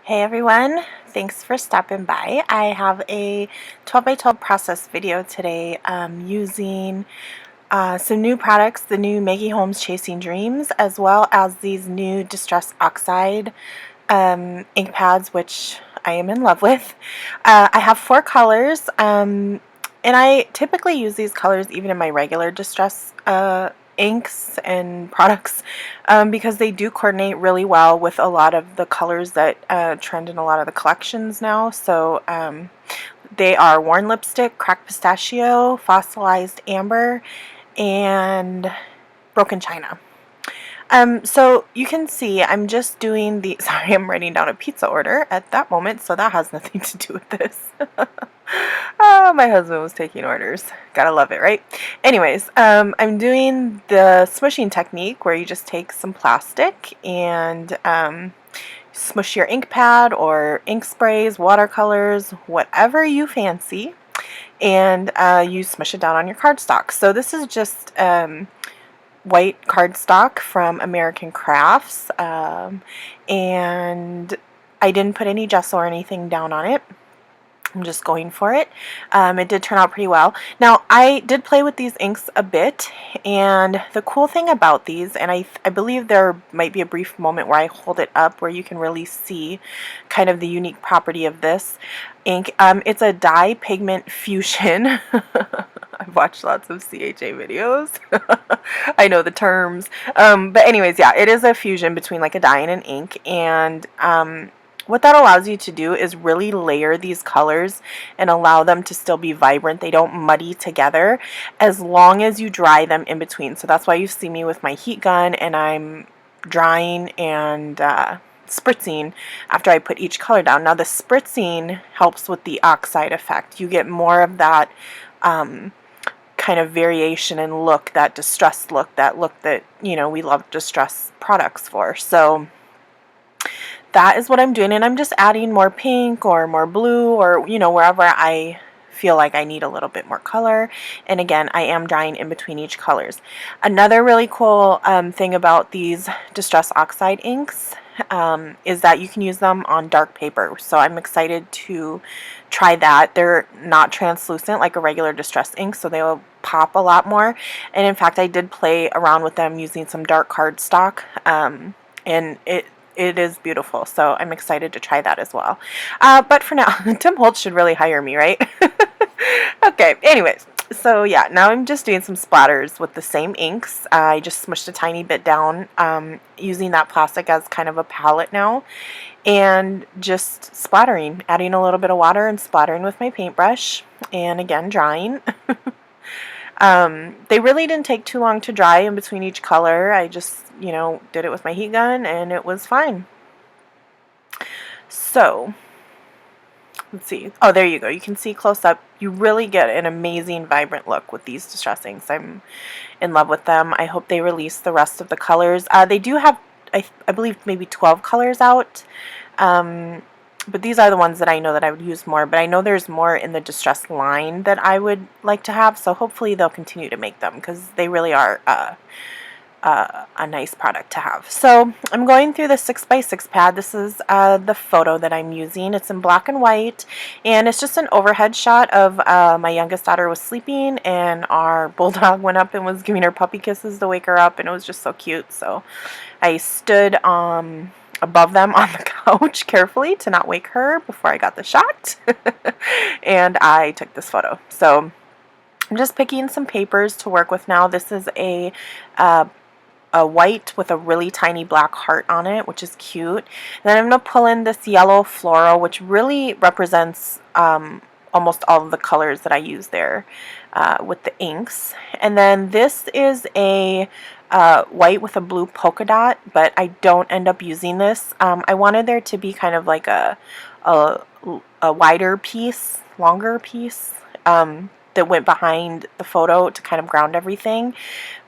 Hey everyone, thanks for stopping by. I have a 12 by 12 process video today using some new products, the new Maggie Holmes Chasing Dreams, as well as these new Distress Oxide ink pads, which I am in love with. I have four colors, and I typically use these colors even in my regular Distress inks and products because they do coordinate really well with a lot of the colors that trend in a lot of the collections now. So they are Worn Lipstick, Cracked Pistachio, Fossilized Amber, and Broken China. So you can see I'm just doing the, sorry, I'm writing down a pizza order at that moment, so that has nothing to do with this. Oh, my husband was taking orders. Gotta love it, right? Anyways, I'm doing the smushing technique where you just take some plastic and smush your ink pad or ink sprays, watercolors, whatever you fancy, and you smush it down on your cardstock. So this is just white cardstock from American Crafts, and I didn't put any gesso or anything down on it. I'm just going for it. It did turn out pretty well. Now, I did play with these inks a bit, and the cool thing about these, and I believe there might be a brief moment where I hold it up where you can really see kind of the unique property of this ink. It's a dye pigment fusion. I've watched lots of CHA videos. I know the terms. But anyways, yeah, it is a fusion between like a dye and an ink, and what that allows you to do is really layer these colors and allow them to still be vibrant. They don't muddy together as long as you dry them in between. So that's why you see me with my heat gun and I'm drying and spritzing after I put each color down. Now the spritzing helps with the oxide effect. You get more of that kind of variation in look, that distressed look, that look that, you know, we love distress products for. So that is what I'm doing, and I'm just adding more pink or more blue or, you know, wherever I feel like I need a little bit more color. And again, I am dyeing in between each colors. Another really cool thing about these Distress Oxide inks is that you can use them on dark paper. So I'm excited to try that. They're not translucent like a regular Distress ink, so they will pop a lot more. And in fact, I did play around with them using some dark cardstock, and it is beautiful, so I'm excited to try that as well. But for now, Tim Holtz should really hire me, right? Okay, anyways, so yeah, now I'm just doing some splatters with the same inks. I just smushed a tiny bit down using that plastic as kind of a palette now, and just splattering, adding a little bit of water and splattering with my paintbrush, and again, drying. They really didn't take too long to dry in between each color. I just, you know, did it with my heat gun and it was fine. So, let's see. Oh, there you go. You can see close up. You really get an amazing, vibrant look with these Distress inks. I'm in love with them. I hope they release the rest of the colors. They do have, I believe, maybe 12 colors out. But these are the ones that I know that I would use more. But I know there's more in the Distress line that I would like to have. So hopefully they'll continue to make them because they really are a nice product to have. So I'm going through the 6x6 pad. This is the photo that I'm using. It's in black and white, and it's just an overhead shot of my youngest daughter was sleeping, and our bulldog went up and was giving her puppy kisses to wake her up, and it was just so cute. So I stood above them on the couch carefully to not wake her before I got the shot, and I took this photo. So I'm just picking some papers to work with now. This is a white with a really tiny black heart on it, which is cute. And then I'm going to pull in this yellow floral, which really represents almost all of the colors that I use there with the inks. And then this is a white with a blue polka dot, but I don't end up using this. I wanted there to be kind of like a wider piece, longer piece that went behind the photo to kind of ground everything.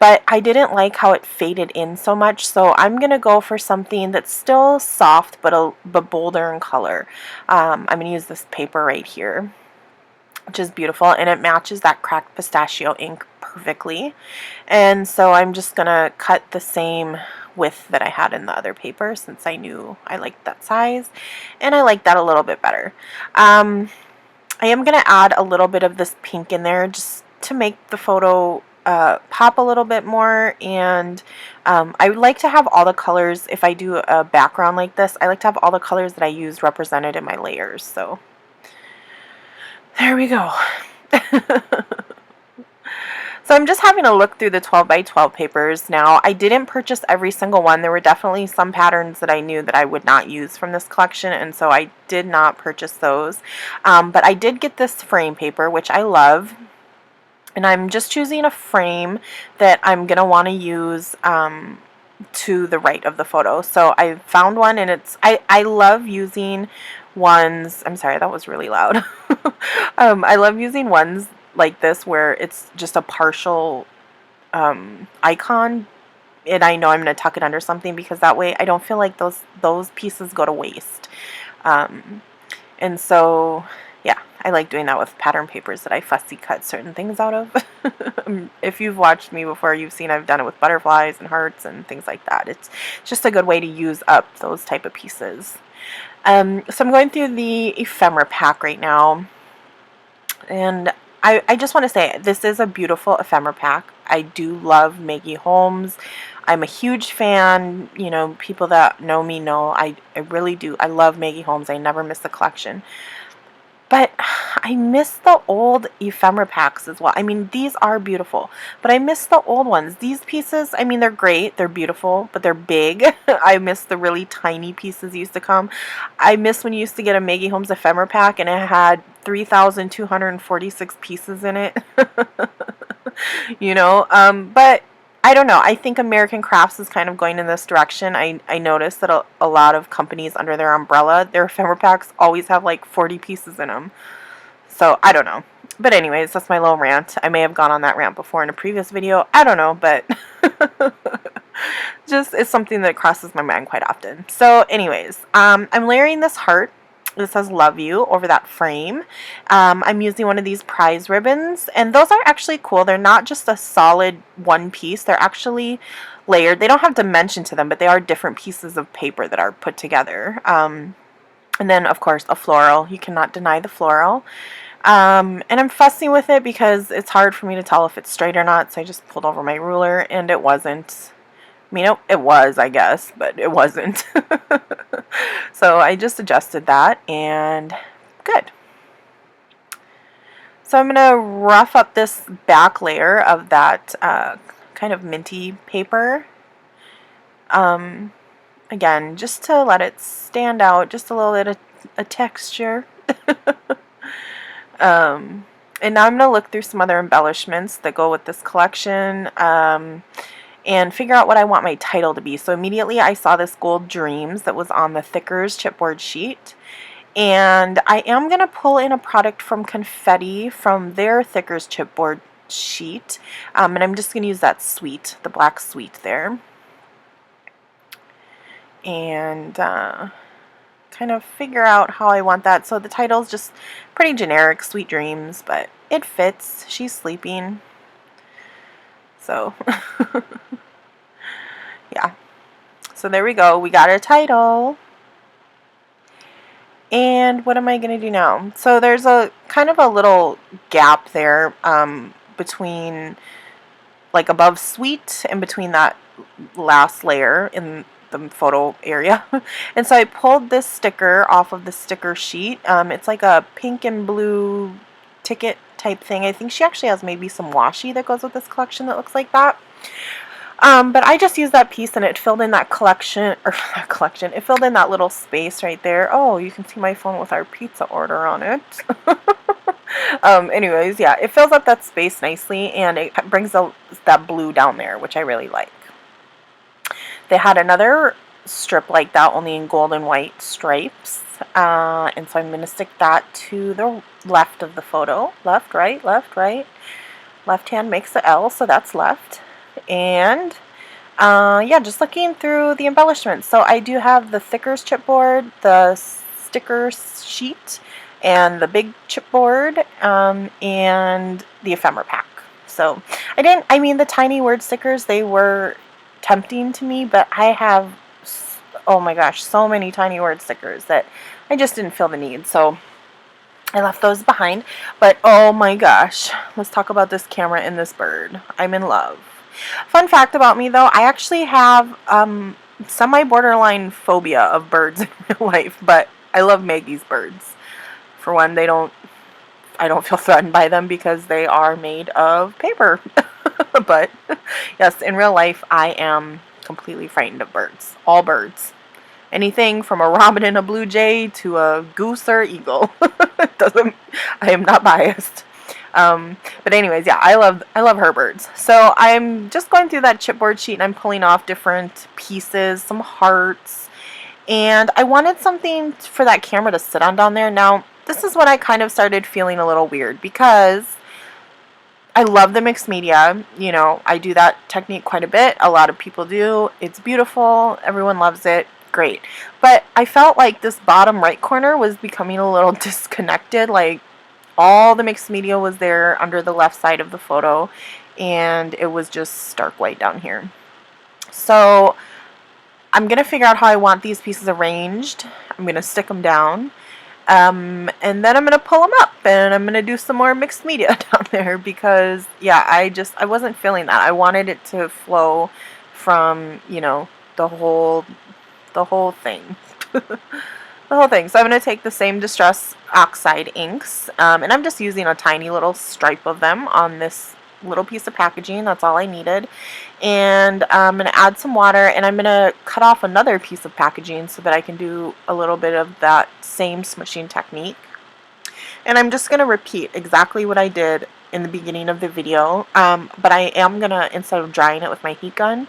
But I didn't like how it faded in so much, so I'm going to go for something that's still soft but bolder in color. I'm going to use this paper right here, which is beautiful, and it matches that Cracked Pistachio ink perfectly. And so I'm just going to cut the same width that I had in the other paper, since I knew I liked that size, and I like that a little bit better. I am going to add a little bit of this pink in there just to make the photo pop a little bit more, and I would like to have all the colors, if I do a background like this, I like to have all the colors that I used represented in my layers. So there we go. So I'm just having a look through the 12 by 12 papers now. I didn't purchase every single one. There were definitely some patterns that I knew that I would not use from this collection, and so I did not purchase those. But I did get this frame paper, which I love. And I'm just choosing a frame that I'm going to want to use to the right of the photo. So I found one, and I love using ones, I'm sorry, that was really loud. I love using ones like this where it's just a partial icon, and I know I'm going to tuck it under something, because that way I don't feel like those pieces go to waste. And so, yeah, I like doing that with pattern papers that I fussy cut certain things out of. If you've watched me before, you've seen I've done it with butterflies and hearts and things like that. It's just a good way to use up those type of pieces. So I'm going through the ephemera pack right now, and I just want to say, this is a beautiful ephemera pack. I do love Maggie Holmes. I'm a huge fan. You know, people that know me know I really do. I love Maggie Holmes. I never miss a collection. But I miss the old ephemera packs as well. I mean, these are beautiful, but I miss the old ones. These pieces, I mean, they're great. They're beautiful, but they're big. I miss the really tiny pieces used to come. I miss when you used to get a Maggie Holmes ephemera pack and it had 3,246 pieces in it. You know, but I don't know. I think American Crafts is kind of going in this direction. I noticed that a lot of companies under their umbrella, their ephemera packs always have like 40 pieces in them. So I don't know. But anyways, that's my little rant. I may have gone on that rant before in a previous video. I don't know, but just it's something that crosses my mind quite often. So anyways, I'm layering this heart. This says love you over that frame. I'm using one of these prize ribbons, and those are actually cool. They're not just a solid one piece. They're actually layered. They don't have dimension to them, but they are different pieces of paper that are put together. And then, of course, a floral. You cannot deny the floral. And I'm fussing with it because it's hard for me to tell if it's straight or not, so I just pulled over my ruler, and it wasn't. I mean, it was, I guess, but it wasn't. So I just adjusted that, and good. So I'm going to rough up this back layer of that kind of minty paper. Again, just to let it stand out, just a little bit of a texture. And now I'm going to look through some other embellishments that go with this collection. And figure out what I want my title to be. So immediately I saw this Gold Dreams that was on the Thickers chipboard sheet. And I am going to pull in a product from Confetti from their Thickers chipboard sheet. And I'm just going to use that sweet, the black sweet there. And kind of figure out how I want that. So the title's just pretty generic, Sweet Dreams, but it fits. She's sleeping. So, yeah. So there we go. We got our title. And what am I going to do now? So there's a kind of a little gap there between, like above sweet and between that last layer in the photo area. And so I pulled this sticker off of the sticker sheet. It's like a pink and blue ticket type thing. I think she actually has maybe some washi that goes with this collection that looks like that. But I just used that piece and it filled in that it filled in that little space right there. Oh, you can see my phone with our pizza order on it. Anyways, yeah, it fills up that space nicely, and it brings that blue down there, which I really like. They had another strip like that, only in gold and white stripes. And so I'm going to stick that to the left of the photo. Left, right, left, right. Left hand makes the L, so that's left. And yeah, just looking through the embellishments. So I do have the Thickers chipboard, the sticker sheet, and the big chipboard, and the ephemera pack. So I mean, the tiny word stickers, they were tempting to me, but I have, oh my gosh, so many tiny word stickers that I just didn't feel the need, so I left those behind. But oh my gosh, let's talk about this camera and this bird. I'm in love. Fun fact about me though, I actually have semi-borderline phobia of birds in real life, but I love Maggie's birds. For one, I don't feel threatened by them because they are made of paper. But yes, in real life, I am completely frightened of birds. All birds. Anything from a robin and a blue jay to a goose or eagle. Doesn't. I am not biased. But anyways, yeah, I love her birds. So I'm just going through that chipboard sheet and I'm pulling off different pieces, some hearts, and I wanted something for that camera to sit on down there. Now, this is when I kind of started feeling a little weird because I love the mixed media. You know, I do that technique quite a bit. A lot of people do. It's beautiful. Everyone loves it. Great. But I felt like this bottom right corner was becoming a little disconnected. Like all the mixed media was there under the left side of the photo, and it was just stark white down here. So I'm going to figure out how I want these pieces arranged. I'm going to stick them down. And then I'm going to pull them up and I'm going to do some more mixed media down there because, yeah, I wasn't feeling that. I wanted it to flow from, you know, the whole thing. The whole thing. So I'm going to take the same Distress Oxide inks, and I'm just using a tiny little stripe of them on this little piece of packaging. That's all I needed. And I'm going to add some water, and I'm going to cut off another piece of packaging so that I can do a little bit of that same smooshing technique. And I'm just going to repeat exactly what I did in the beginning of the video, but I am going to, instead of drying it with my heat gun,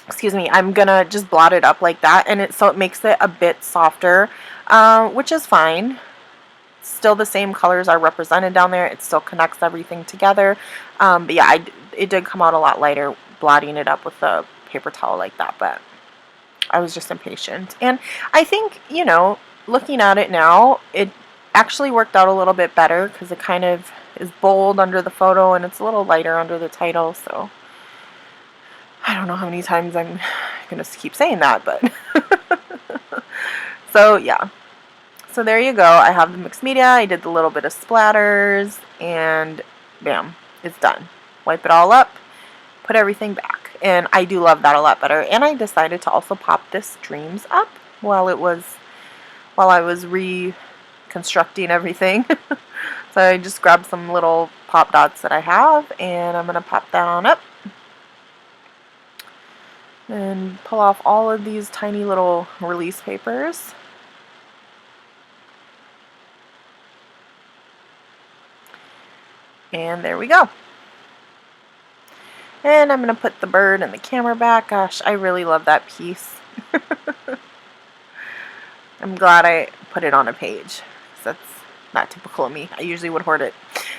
excuse me, I'm going to just blot it up like that, and so it makes it a bit softer, which is fine. Still the same colors are represented down there. It still connects everything together. But yeah, it did come out a lot lighter blotting it up with a paper towel like that, but I was just impatient. And I think, you know, looking at it now, it actually worked out a little bit better because it kind of is bold under the photo and it's a little lighter under the title, so I don't know how many times I'm going to keep saying that, but so yeah. So there you go. I have the mixed media. I did the little bit of splatters, and bam, it's done. Wipe it all up, put everything back, and I do love that a lot better. And I decided to also pop this Dreams up while I was reconstructing everything. So I just grabbed some little pop dots that I have, and I'm gonna pop that on up and pull off all of these tiny little release papers. And there we go. And I'm going to put the bird and the camera back. Gosh, I really love that piece. I'm glad I put it on a page. That's not typical of me. I usually would hoard it.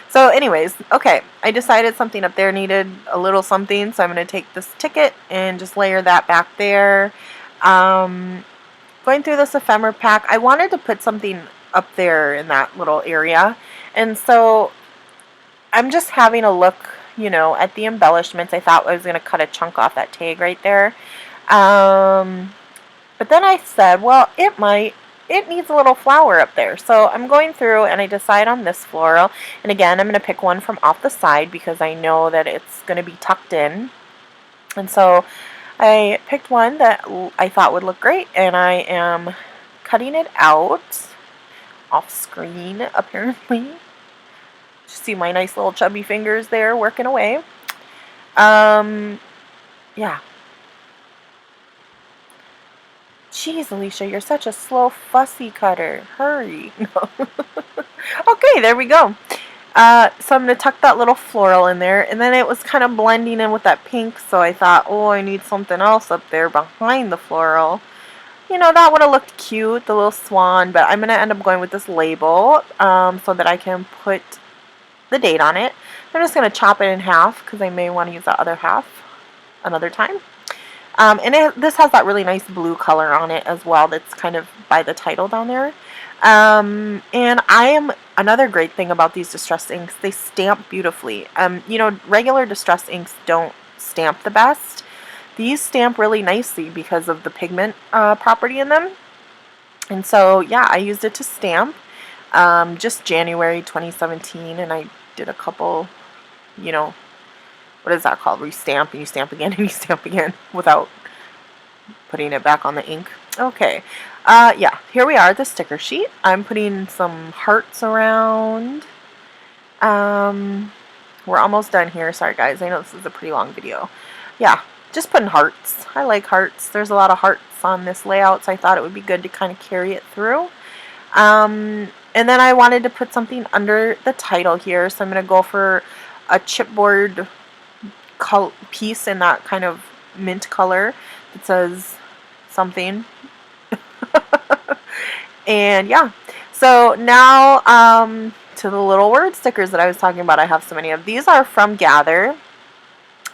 So anyways, okay, I decided something up there needed a little something, so I'm going to take this ticket and just layer that back there. Going through this ephemera pack, I wanted to put something up there in that little area, and so I'm just having a look, you know, at the embellishments. I thought I was going to cut a chunk off that tag right there. But then I said, well, it needs a little flower up there. So I'm going through and I decide on this floral. And again, I'm going to pick one from off the side because I know that it's going to be tucked in. And so I picked one that I thought would look great, and I am cutting it out off screen, apparently. See my nice little chubby fingers there working away. Yeah. Jeez, Alicia, you're such a slow, fussy cutter. Hurry. No. Okay, there we go. So I'm going to tuck that little floral in there, and then it was kind of blending in with that pink, so I thought, oh, I need something else up there behind the floral. You know, that would have looked cute, the little swan, but I'm going to end up going with this label so that I can put the date on it. I'm just going to chop it in half because I may want to use that other half another time. And this has that really nice blue color on it as well that's kind of by the title down there. And another great thing about these distress inks, they stamp beautifully. You know, regular distress inks don't stamp the best. these stamp really nicely because of the pigment property in them. And so, yeah, I used it to stamp just January 2017, and I did a couple, you know, what is that called? Restamp, and you stamp again, and you stamp again without putting it back on the ink. Okay, yeah, here we are, the sticker sheet. I'm putting some hearts around. We're almost done here. Sorry, guys. I know this is a pretty long video. Yeah, just putting hearts. I like hearts. There's a lot of hearts on this layout, so I thought it would be good to kind of carry it through. And then I wanted to put something under the title here, so I'm going to go for a chipboard piece in that kind of mint color that says something. And yeah, so now to the little word stickers that I was talking about. I have so many of these. Are from Gather.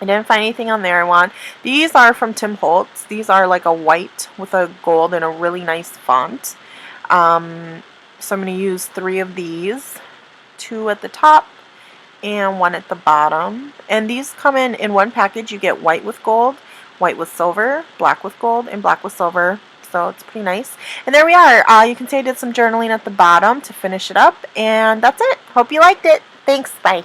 I didn't find anything on there I want. These are from Tim Holtz. These are like a white with a gold and a really nice font. So I'm going to use 3 of these, 2 at the top and 1 at the bottom. And these come in one package. You get white with gold, white with silver, black with gold, and black with silver. So it's pretty nice. And there we are. You can see I did some journaling at the bottom to finish it up. And that's it. Hope you liked it. Thanks. Bye.